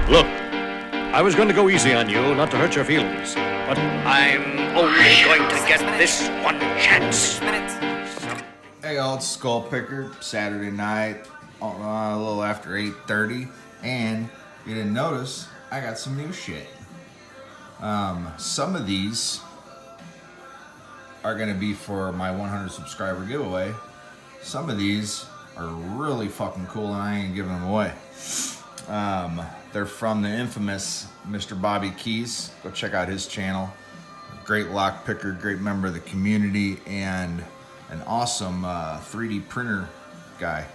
Look, I was going to go easy on you, not to hurt your feelings, but I'm only going to get this one chance. Hey, old Skull Picker, Saturday night, a little after 8:30, and you didn't notice, I got some new shit. Some of these are going to be for my 100 subscriber giveaway. Some of these are really fucking cool, and I ain't giving them away. They're from the infamous Mr. Bobby Keys. Go check out his channel. Great lock picker, great member of the community, and an awesome 3D printer guy.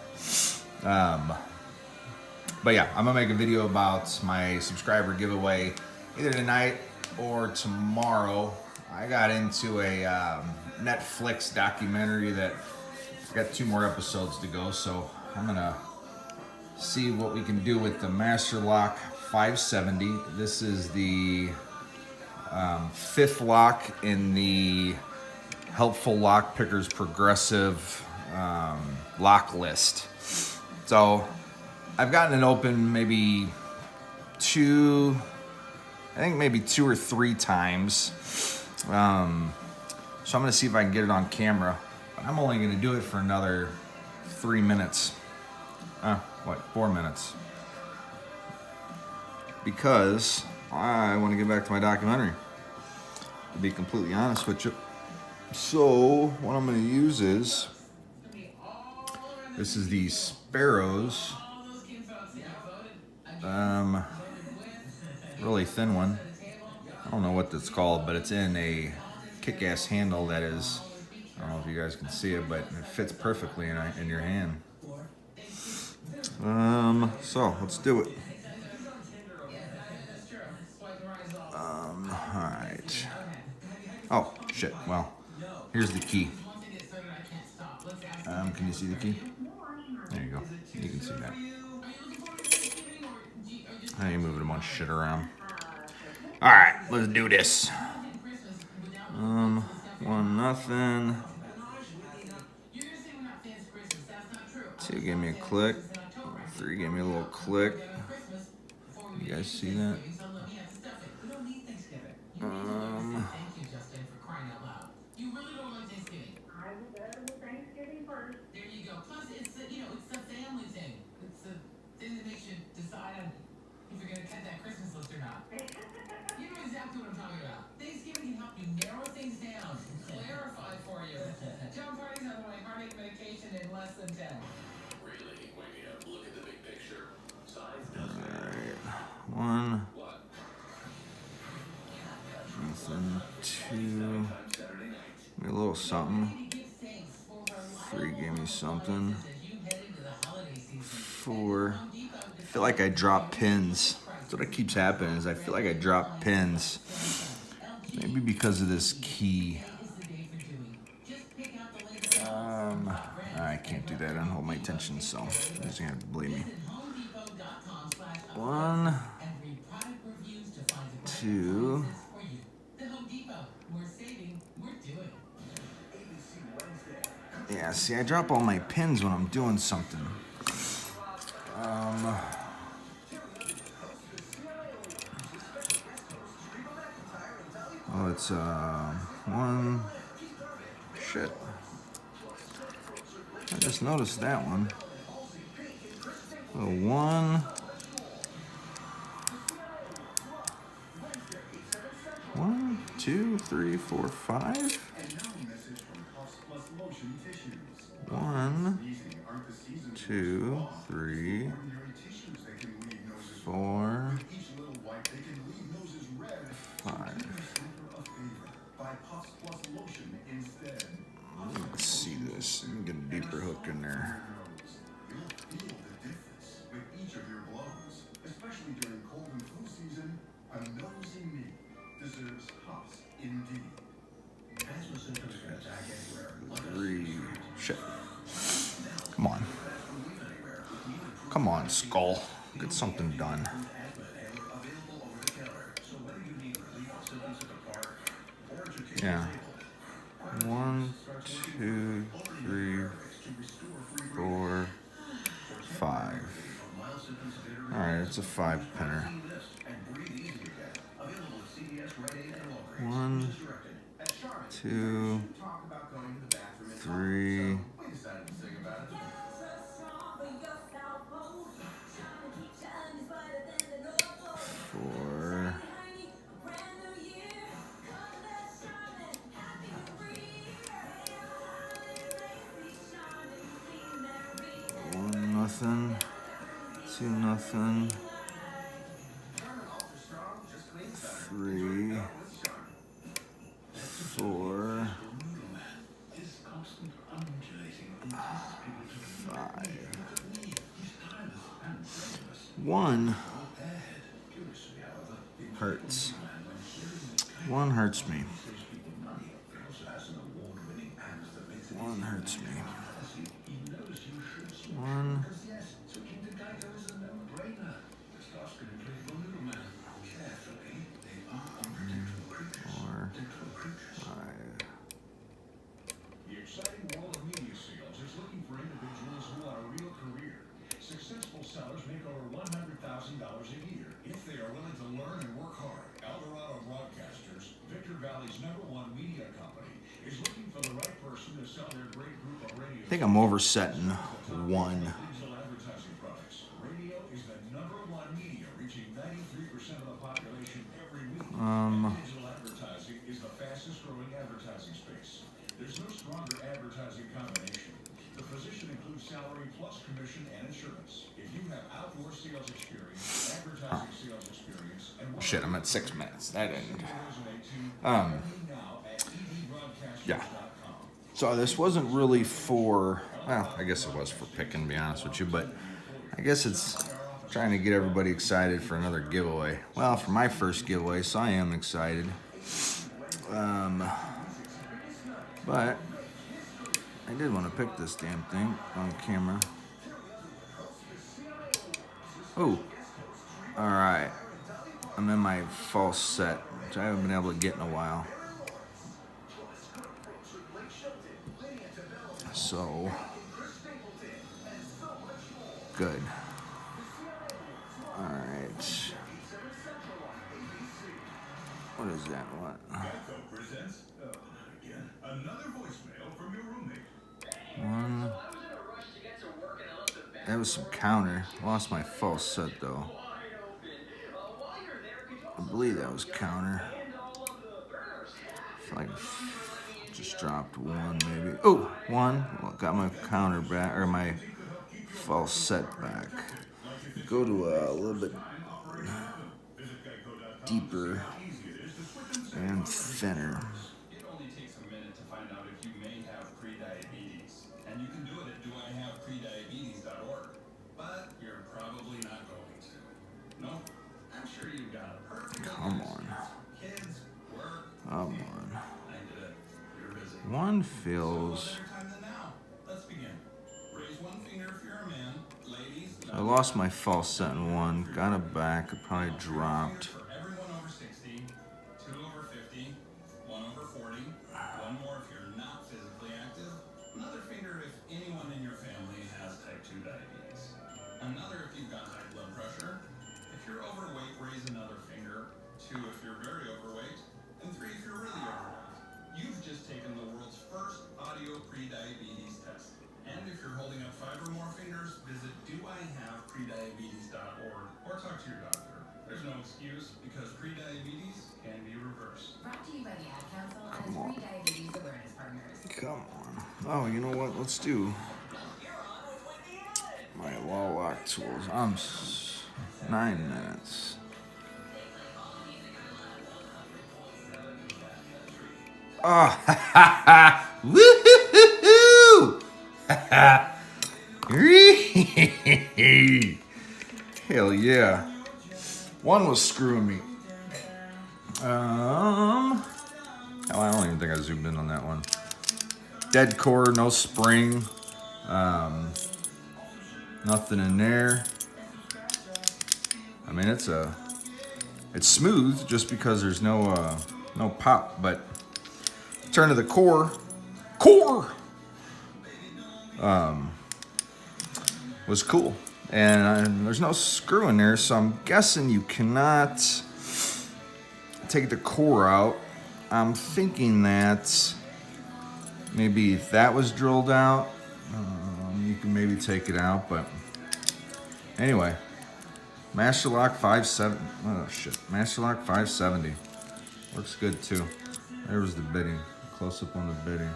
But yeah, I'm gonna make a video about my subscriber giveaway either tonight or tomorrow. I got into a Netflix documentary that I got 2 more episodes to go, so I'm gonna see what we can do with the Master Lock 570. This is the 5th lock in the Helpful Lock Pickers Progressive lock list. So I've gotten it open maybe 2 or 3 times. So I'm gonna see if I can get it on camera, but I'm only gonna do it for another 3 minutes. 4 minutes. Because I want to get back to my documentary, to be completely honest with you. So what I'm going to use is, this is the Sparrows, really thin one. I don't know what that's called, but it's in a kick-ass handle that is, I don't know if you guys can see it, but it fits perfectly in your hand. So let's do it. Alright. Oh, shit. Well, here's the key. Can you see the key? There you go. You can see that. I ain't moving a bunch of shit around. Alright, let's do this. 1-0. 2 gave me a click. 3 gave me a little click. You guys see that? One, nothing, 2, a little something, 3 gave me something, 4, I feel like I drop pins. That's what keeps happening, is I feel like I drop pins, maybe because of this key. I can't do that, I don't hold my attention, so you're just gonna have to believe me. 1, 2. Yeah, see, I drop all my pins when I'm doing something. Oh, it's 1. Shit. I just noticed that one. So 1. 1, 2, 3, 4, 5. 1, 2, 3, 4, 5. Let's see this. Let me get a deeper hook in there. Shit. Come on. Come on, Skull. Get something done. Yeah. 1, 2, 3, 4, 5. All Alright, it's a 5-penner. 1, 2, 3, 4. 1-0, 2-0, 3, 4, 5. 1 hurts. 1 hurts me. 1 hurts me. 1. 4, 5. The exciting world of media sales is looking for individuals who want a real career. Successful sellers make over $100,000 a year if they are willing to learn and work hard. Eldorado Broadcasters, Victor Valley's #1 media company, is looking for the right person to sell their great group of radio. I think I'm oversetting 1. Digital advertising products. Radio is the #1 media, reaching 93% of the population every week. Digital advertising is the fastest growing advertising space. There's no stronger advertising combination. The position includes salary plus commission and insurance. If you have outdoor sales experience, advertising sales experience, and Shit, I'm at 6 minutes. That didn't. now at edbroadcasters.com. Yeah. So this wasn't really for, well, I guess it was for picking, to be honest with you, but I guess it's trying to get everybody excited for another giveaway. Well, for my first giveaway, so I am excited. But I did want to pick this damn thing on camera. Oh, all right. I'm in my false set, which I haven't been able to get in a while. So, good. All right. What is that? What? Geico presents again another voicemail from your roommate. 1. That was some counter. Lost my false set though. I believe that was counter. I feel like I just dropped 1 maybe. Oh, 1. Well, got my counter back, or my false set back. Go to a little bit deeper and thinner. It only takes a minute to find out if you may have prediabetes. And you can do it at doihaveprediabetes.org. But you're probably not going to. No, I'm sure you've got a perfect Come on. kids, work. Come on. I did it. You're busy. 1 feels. Better time than now. Let's begin. Raise one finger if you're a man. Ladies, I lost my false set in 1. Got it back. It probably dropped. for everyone over 60, 2 over 50, 1 over 40, 1 more if you're not physically active, another finger if anyone in your family has type 2 diabetes, another if you've got high blood pressure, if you're overweight, raise another finger, 2 if you're very overweight, and 3 if you're really overweight. You've just taken the world's first audio pre-diabetes test. And if you're holding up 5 or more fingers, visit doihaveprediabetes.org or talk to your doctor. There's no excuse because prediabetes can be reversed. Brought to you by the Ad Council Come and on. Pre-Diabetes Awareness Partners. Come on. Oh, you know what? Let's do my wall lock tools. 9 minutes. Oh, woo-hoo-hoo-hoo! Hell yeah. 1 was screwing me. Oh, I don't even think I zoomed in on that one. Dead core, no spring. Nothing in there. I mean, it's smooth just because there's no pop, but turn to the core was cool. And there's no screw in there, so I'm guessing you cannot take the core out. I'm thinking that maybe if that was drilled out, you can maybe take it out, but anyway, Master Lock 570, oh shit, Master Lock 570, works good too. There was the bitting, close up on the bitting.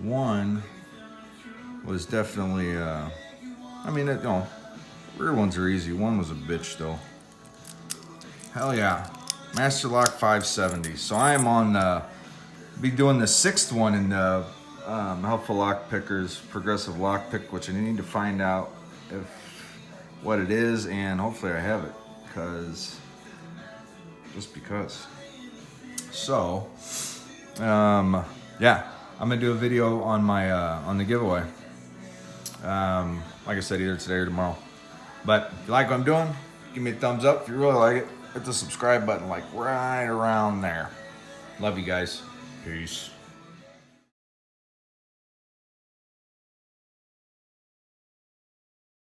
One was definitely, I mean, rear ones are easy. One was a bitch though. Hell yeah, Master Lock 570. So I am on, be doing the 6th one in Helpful Lock Pickers Progressive Lock Pick, which I need to find out what it is, and hopefully I have it, just because. So, yeah, I'm gonna do a video on my on the giveaway. Like I said, either today or tomorrow. But if you like what I'm doing, give me a thumbs up. If you really like it, hit the subscribe button, like right around there. Love you guys. Peace.